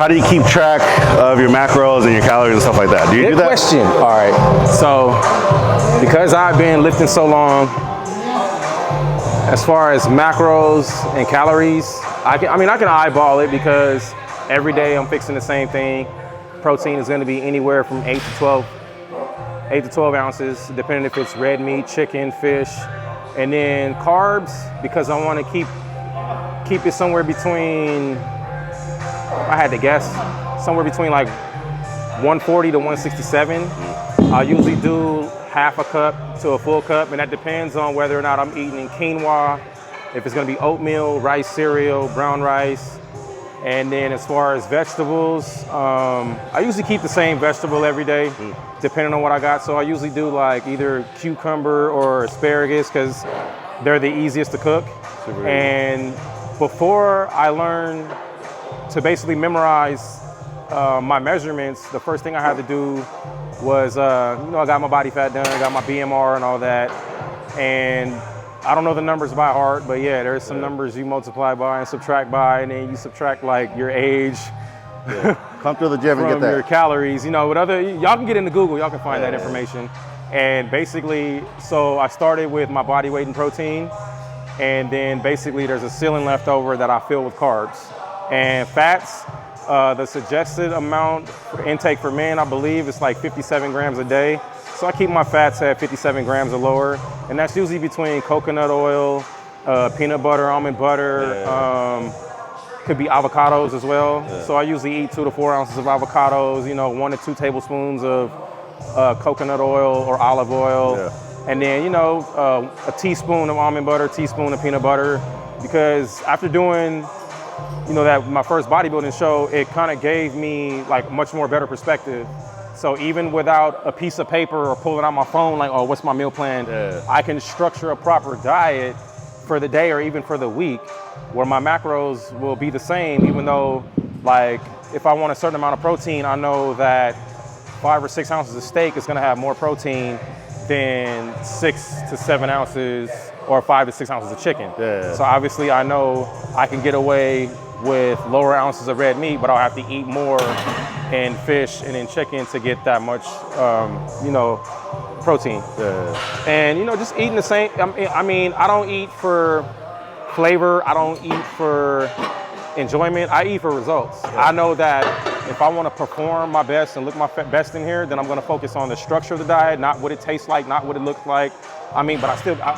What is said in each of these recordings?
How do you keep track of your macros and your calories and stuff like that? Do you do that? Good question. All right. So, because I've been lifting so long, as far as macros and calories, I can eyeball it because every day I'm fixing the same thing. Protein is going to be anywhere from 8 to 12 ounces, depending if it's red meat, chicken, fish. And then carbs, because I want to keep it somewhere between, I had to guess, somewhere between like 140 to 167. I usually do half a cup to a full cup, and that depends on whether or not I'm eating quinoa, if it's gonna be oatmeal, rice cereal, brown rice. And then as far as vegetables, I usually keep the same vegetable every day, depending on what I got. So I usually do like either cucumber or asparagus because they're the easiest to cook. And before I learned to basically memorize my measurements, the first thing I had to do was, I got my body fat done, got my BMR and all that. And I don't know the numbers by heart, but yeah, there's some numbers you multiply by and subtract by, and then you subtract like your age. Come through the gym and get that. Your calories, y'all can get into Google, y'all can find that information. And basically, so I started with my body weight and protein, and then basically there's a ceiling left over that I fill with carbs. And fats, the suggested amount for intake for men, I believe, is like 57 grams a day. So I keep my fats at 57 grams or lower. And that's usually between coconut oil, peanut butter, almond butter, could be avocados as well. So I usually eat 2 to 4 ounces of avocados, 1 to 2 tablespoons of coconut oil or olive oil. And then, a teaspoon of almond butter, teaspoon of peanut butter. Because after doing that my first bodybuilding show, it kind of gave me like much more better perspective. So even without a piece of paper or pulling out my phone, like, oh, what's my meal plan? I can structure a proper diet for the day or even for the week where my macros will be the same, even though like if I want a certain amount of protein, I know that 5 or 6 ounces of steak is gonna have more protein than 6 to 7 ounces or 5 to 6 ounces of chicken. So obviously I know I can get away with lower ounces of red meat, but I'll have to eat more in fish and in chicken to get that much, protein. And, just eating the same, I don't eat for flavor. I don't eat for enjoyment. I eat for results. I know that if I want to perform my best and look my best in here, then I'm going to focus on the structure of the diet, not what it tastes like, not what it looks like. But I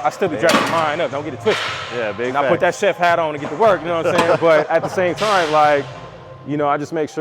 still be dressing mine up. Don't get it twisted. Big and I put that chef hat on to get to work, you know what I'm saying? But at the same time, I just make sure